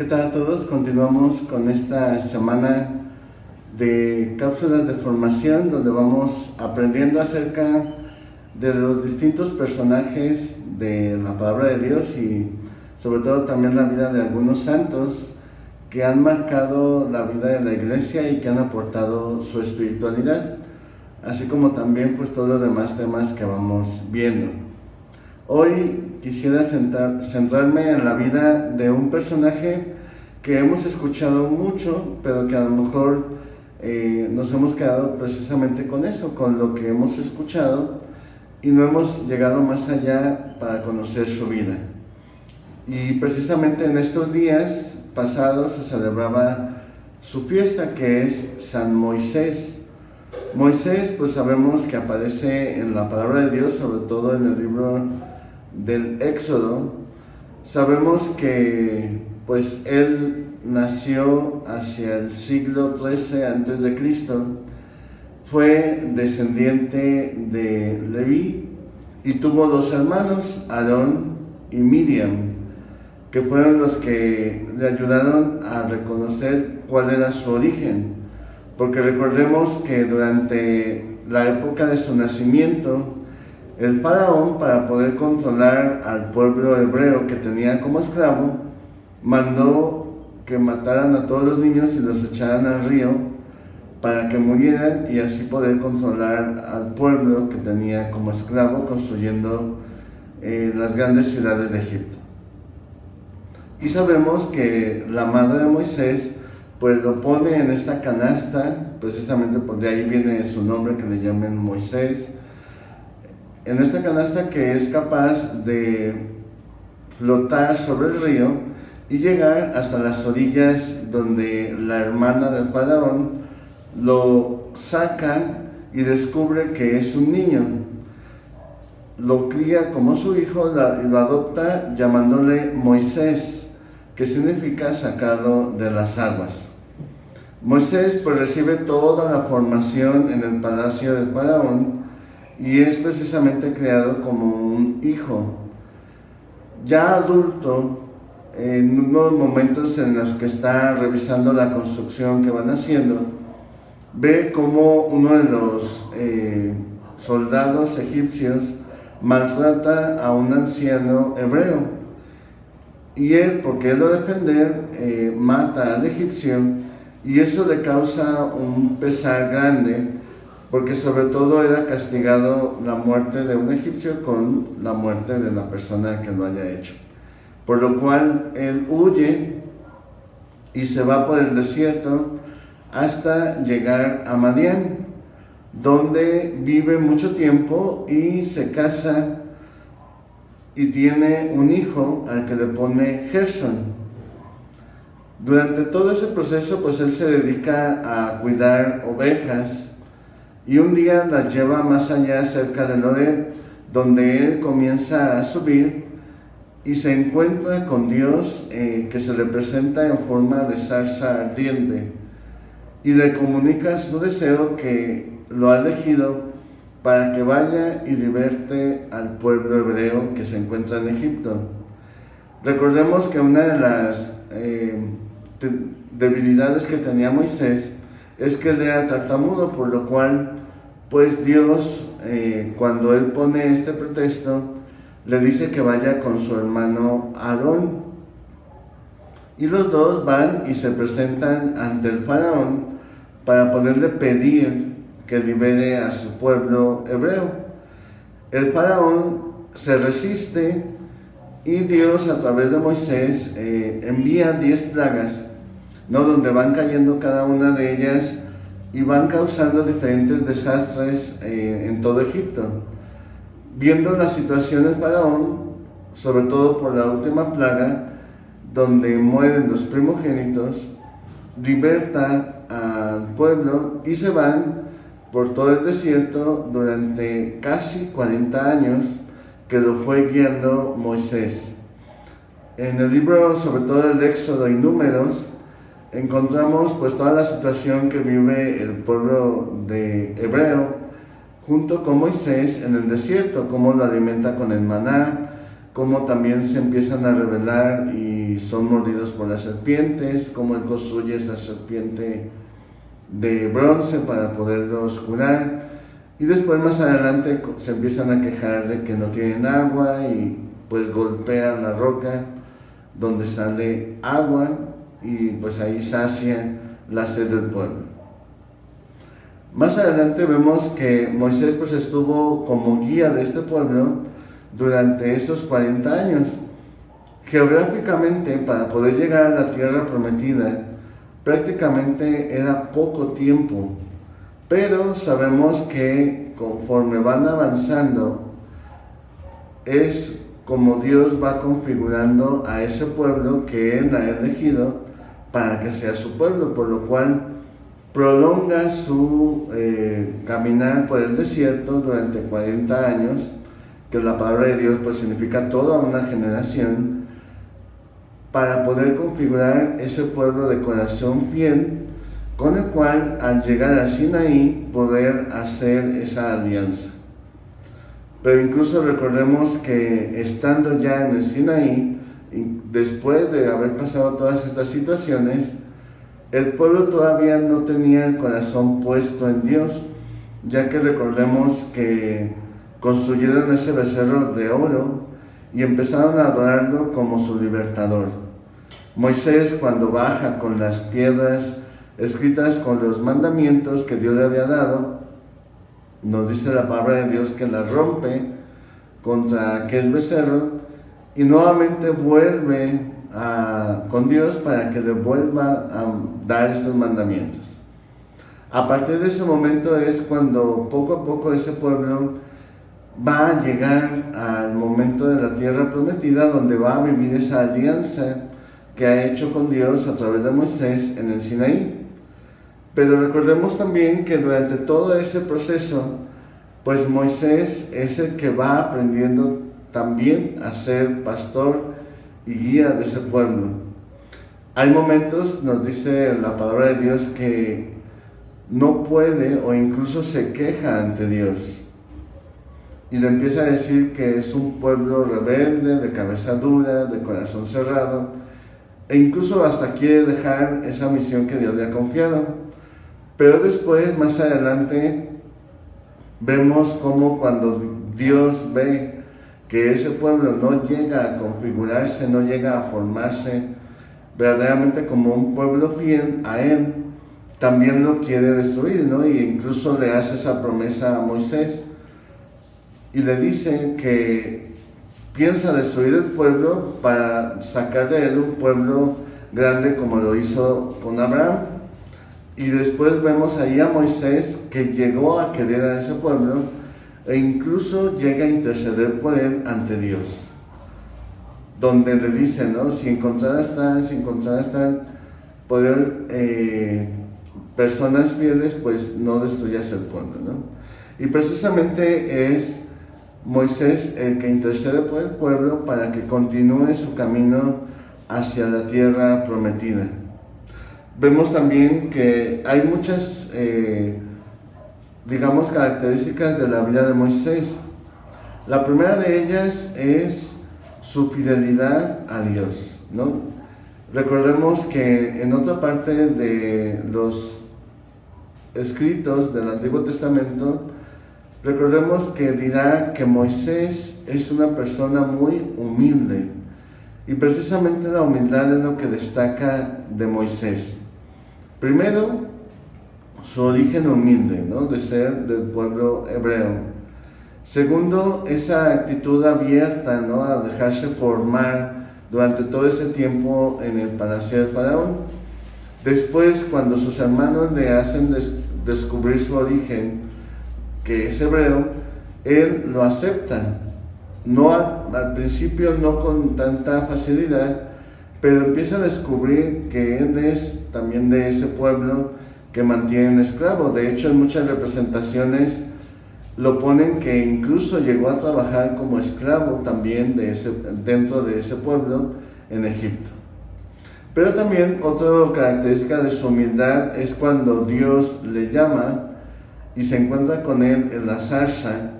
¿Qué tal a todos? Continuamos con esta semana de cápsulas de formación donde vamos aprendiendo acerca de los distintos personajes de la palabra de Dios y sobre todo también la vida de algunos santos que han marcado la vida de la iglesia y que han aportado su espiritualidad, así como también pues todos los demás temas que vamos viendo. Hoy quisiera centrarme en la vida de un personaje que hemos escuchado mucho, pero que a lo mejor nos hemos quedado precisamente con eso, con lo que hemos escuchado, y no hemos llegado más allá para conocer su vida. Y precisamente en estos días pasados se celebraba su fiesta, que es San Moisés. Moisés, pues sabemos que aparece en la palabra de Dios, sobre todo en el libro del Éxodo. Sabemos que pues él nació hacia el siglo XIII a.C., fue descendiente de Leví y tuvo dos hermanos, Aarón y Miriam, que fueron los que le ayudaron a reconocer cuál era su origen, porque recordemos que durante la época de su nacimiento, el faraón, para poder controlar al pueblo hebreo que tenía como esclavo, mandó que mataran a todos los niños y los echaran al río para que murieran y así poder controlar al pueblo que tenía como esclavo, construyendo las grandes ciudades de Egipto. Y sabemos que la madre de Moisés pues lo pone en esta canasta, precisamente por de ahí viene su nombre, que le llamen Moisés, en esta canasta que es capaz de flotar sobre el río y llegar hasta las orillas, donde la hermana del faraón lo saca y descubre que es un niño. Lo cría como su hijo y lo adopta llamándole Moisés, que significa sacado de las aguas. Moisés pues recibe toda la formación en el palacio del faraón y es precisamente creado como un hijo. Ya adulto, en unos momentos en los que está revisando la construcción que van haciendo, ve como uno de los soldados egipcios maltrata a un anciano hebreo. Y él, por quererlo defender, mata al egipcio, y eso le causa un pesar grande, porque sobre todo era castigado la muerte de un egipcio con la muerte de la persona que lo haya hecho. Por lo cual él huye y se va por el desierto hasta llegar a Madián, donde vive mucho tiempo y se casa y tiene un hijo al que le pone Gersón. Durante todo ese proceso pues él se dedica a cuidar ovejas, y un día las lleva más allá, cerca de Horeb, donde él comienza a subir y se encuentra con Dios, que se le presenta en forma de zarza ardiente y le comunica su deseo, que lo ha elegido para que vaya y liberte al pueblo hebreo que se encuentra en Egipto. Recordemos que una de las debilidades que tenía Moisés es que él era tartamudo, por lo cual pues Dios, cuando él pone este pretexto, le dice que vaya con su hermano Aarón, y los dos van y se presentan ante el faraón para poderle pedir que libere a su pueblo hebreo. El faraón se resiste y Dios, a través de Moisés, envía 10 plagas, ¿no?, donde van cayendo cada una de ellas y van causando diferentes desastres en todo Egipto. Viendo la situación del faraón, sobre todo por la última plaga, donde mueren los primogénitos, liberta al pueblo y se van por todo el desierto durante casi 40 años que lo fue guiando Moisés. En el libro, sobre todo el Éxodo y Números, encontramos pues toda la situación que vive el pueblo de hebreo junto con Moisés en el desierto, cómo lo alimenta con el maná, cómo también se empiezan a rebelar y son mordidos por las serpientes, cómo él construye esta serpiente de bronce para poderlos curar, y después más adelante se empiezan a quejar de que no tienen agua y pues golpean la roca donde sale agua y pues ahí sacia la sed del pueblo. Más adelante vemos que Moisés pues estuvo como guía de este pueblo durante esos 40 años. Geográficamente, para poder llegar a la tierra prometida, prácticamente era poco tiempo, pero sabemos que conforme van avanzando es como Dios va configurando a ese pueblo que Él ha elegido para que sea su pueblo, por lo cual prolonga su caminar por el desierto durante 40 años, que la palabra de Dios pues significa toda una generación, para poder configurar ese pueblo de corazón fiel, con el cual al llegar al Sinaí poder hacer esa alianza. Pero incluso recordemos que estando ya en el Sinaí, después de haber pasado todas estas situaciones, el pueblo todavía no tenía el corazón puesto en Dios, ya que recordemos que construyeron ese becerro de oro y empezaron a adorarlo como su libertador. Moisés, cuando baja con las piedras escritas con los mandamientos que Dios le había dado, nos dice la palabra de Dios que las rompe contra aquel becerro y nuevamente vuelve con Dios para que le vuelva a dar estos mandamientos. A partir de ese momento es cuando poco a poco ese pueblo va a llegar al momento de la tierra prometida, donde va a vivir esa alianza que ha hecho con Dios a través de Moisés en el Sinaí. Pero recordemos también que durante todo ese proceso, pues Moisés es el que va aprendiendo también a ser pastor y guía de ese pueblo. Hay momentos, nos dice la palabra de Dios, que no puede o incluso se queja ante Dios. Y le empieza a decir que es un pueblo rebelde, de cabeza dura, de corazón cerrado, e incluso hasta quiere dejar esa misión que Dios le ha confiado. Pero después, más adelante, vemos cómo cuando Dios ve que ese pueblo no llega a configurarse, no llega a formarse verdaderamente como un pueblo fiel a Él, también lo quiere destruir, ¿no? Y incluso le hace esa promesa a Moisés y le dice que piensa destruir el pueblo para sacar de él un pueblo grande como lo hizo con Abraham. Y después vemos ahí a Moisés que llegó a querer a ese pueblo e incluso llega a interceder por él ante Dios, donde le dice, ¿no? Si encontraras tal poder personas fieles, pues no destruyas el pueblo, ¿no? Y precisamente es Moisés el que intercede por el pueblo para que continúe su camino hacia la tierra prometida. Vemos también que hay muchas, características de la vida de Moisés. La primera de ellas es su fidelidad a Dios, ¿no? Recordemos que en otra parte de los escritos del Antiguo Testamento, recordemos que dirá que Moisés es una persona muy humilde, y precisamente la humildad es lo que destaca de Moisés. Primero, su origen humilde, ¿no? De ser del pueblo hebreo. Segundo, esa actitud abierta, ¿no? A dejarse formar durante todo ese tiempo en el palacio del faraón. Después, cuando sus hermanos le hacen descubrir su origen, que es hebreo, él lo acepta. No al principio no con tanta facilidad, pero empieza a descubrir que él es también de ese pueblo que mantienen esclavo. De hecho, en muchas representaciones lo ponen que incluso llegó a trabajar como esclavo también dentro de ese pueblo en Egipto. Pero también otra característica de su humildad es cuando Dios le llama y se encuentra con él en la zarza,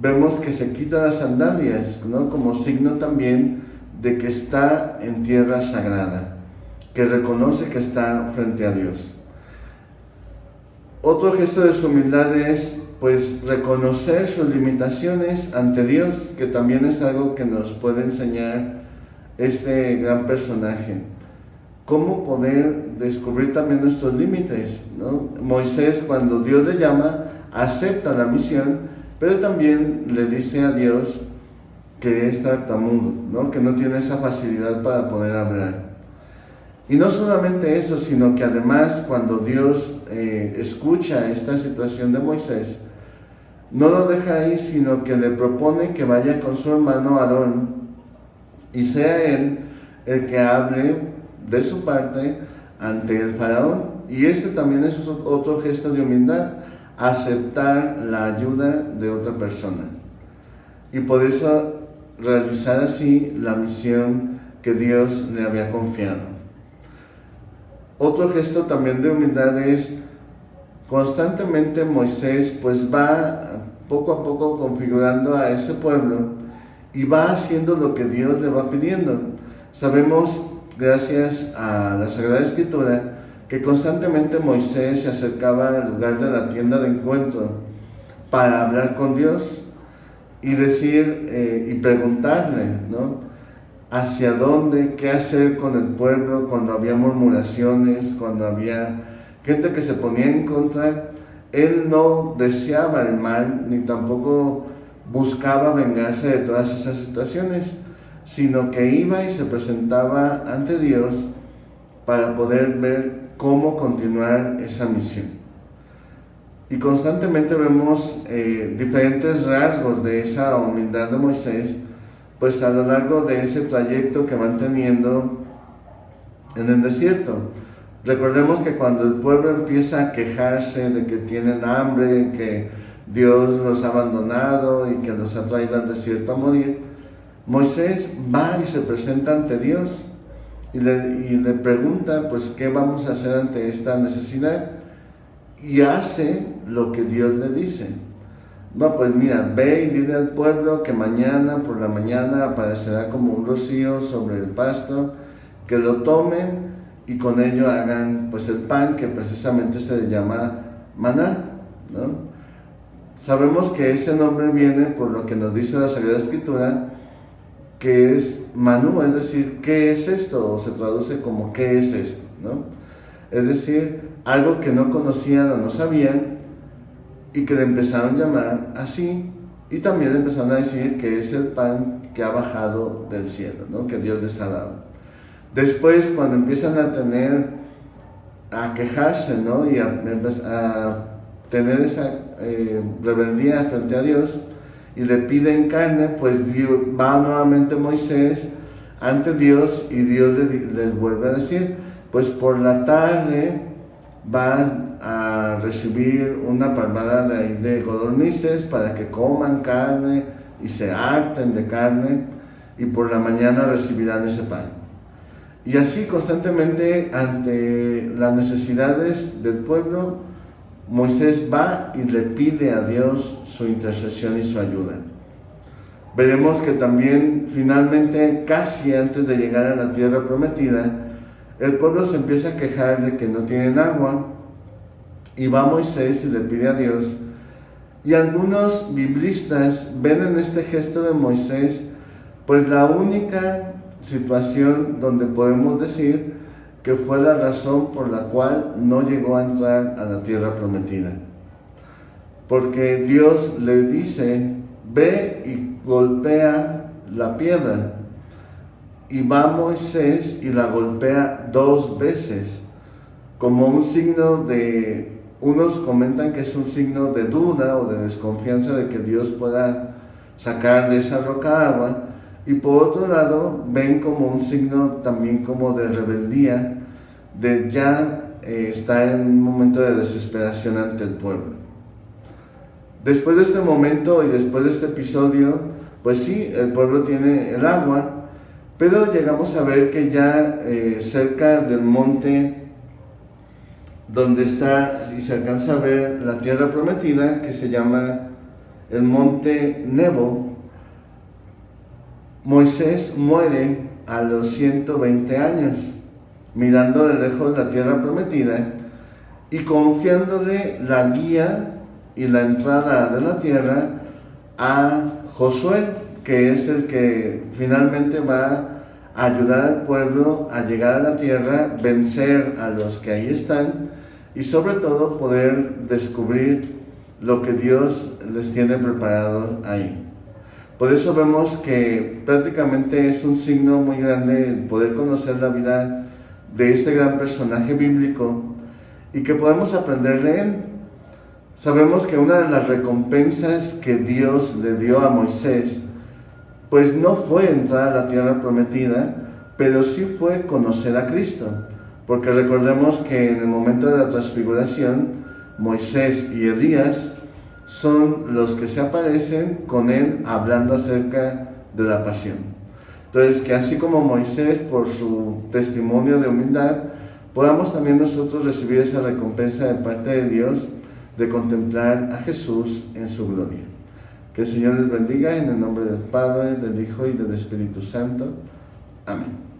vemos que se quita las sandalias, ¿no? Como signo también de que está en tierra sagrada, que reconoce que está frente a Dios. Otro gesto de su humildad es, pues, reconocer sus limitaciones ante Dios, que también es algo que nos puede enseñar este gran personaje. Cómo poder descubrir también nuestros límites, ¿no? Moisés, cuando Dios le llama, acepta la misión, pero también le dice a Dios que es tartamudo, ¿no? Que no tiene esa facilidad para poder hablar. Y no solamente eso, sino que además cuando Dios escucha esta situación de Moisés, no lo deja ahí, sino que le propone que vaya con su hermano Aarón y sea él el que hable de su parte ante el faraón. Y ese también es otro gesto de humildad, aceptar la ayuda de otra persona. Y por eso realizar así la misión que Dios le había confiado. Otro gesto también de humildad es constantemente Moisés pues va poco a poco configurando a ese pueblo y va haciendo lo que Dios le va pidiendo. Sabemos, gracias a la Sagrada Escritura, que constantemente Moisés se acercaba al lugar de la tienda de encuentro para hablar con Dios y decir y preguntarle, ¿no? Hacia dónde, qué hacer con el pueblo cuando había murmuraciones, cuando había gente que se ponía en contra. Él no deseaba el mal, ni tampoco buscaba vengarse de todas esas situaciones, sino que iba y se presentaba ante Dios para poder ver cómo continuar esa misión. Y constantemente vemos diferentes rasgos de esa humildad de Moisés, pues a lo largo de ese trayecto que van teniendo en el desierto. Recordemos que cuando el pueblo empieza a quejarse de que tienen hambre, que Dios los ha abandonado y que los ha traído al desierto a morir, Moisés va y se presenta ante Dios y le pregunta, pues, ¿qué vamos a hacer ante esta necesidad? Y hace lo que Dios le dice. No, pues mira, ve y dile al pueblo que mañana por la mañana aparecerá como un rocío sobre el pasto, que lo tomen y con ello hagan pues el pan que precisamente se le llama maná, ¿no? Sabemos que ese nombre viene por lo que nos dice la Sagrada Escritura, que es manú, es decir, ¿qué es esto? O se traduce como ¿qué es esto?, ¿no? Es decir, algo que no conocían o no sabían y que le empezaron a llamar así, y también le empezaron a decir que es el pan que ha bajado del cielo, ¿no? Que Dios les ha dado. Después, cuando empiezan a quejarse, ¿no? Y a tener esa rebeldía frente a Dios y le piden carne, pues va nuevamente Moisés ante Dios y Dios les vuelve a decir, pues por la tarde van a recibir una palmada de codornices para que coman carne y se harten de carne, y por la mañana recibirán ese pan. Y así constantemente ante las necesidades del pueblo, Moisés va y le pide a Dios su intercesión y su ayuda. Veremos que también finalmente, casi antes de llegar a la tierra prometida, el pueblo se empieza a quejar de que no tienen agua, y va Moisés y le pide a Dios. Y algunos biblistas ven en este gesto de Moisés pues la única situación donde podemos decir que fue la razón por la cual no llegó a entrar a la tierra prometida. Porque Dios le dice, ve y golpea la piedra. Y va Moisés y la golpea 2 veces, como un signo de, unos comentan que es un signo de duda o de desconfianza de que Dios pueda sacar de esa roca agua, y por otro lado ven como un signo también como de rebeldía, de ya estar en un momento de desesperación ante el pueblo. Después de este momento y después de este episodio, pues sí, el pueblo tiene el agua, pero llegamos a ver que ya cerca del monte donde está y se alcanza a ver la tierra prometida, que se llama el monte Nebo, Moisés muere a los 120 años, mirando de lejos la tierra prometida y confiándole la guía y la entrada de la tierra a Josué, que es el que finalmente va a ayudar al pueblo a llegar a la tierra, vencer a los que ahí están y sobre todo poder descubrir lo que Dios les tiene preparado ahí. Por eso vemos que prácticamente es un signo muy grande el poder conocer la vida de este gran personaje bíblico y que podemos aprender de él. Sabemos que una de las recompensas que Dios le dio a Moisés, pues no fue entrar a la tierra prometida, pero sí fue conocer a Cristo. Porque recordemos que en el momento de la transfiguración, Moisés y Elías son los que se aparecen con él hablando acerca de la pasión. Entonces, que así como Moisés, por su testimonio de humildad, podamos también nosotros recibir esa recompensa de parte de Dios de contemplar a Jesús en su gloria. Que el Señor les bendiga en el nombre del Padre, del Hijo y del Espíritu Santo. Amén.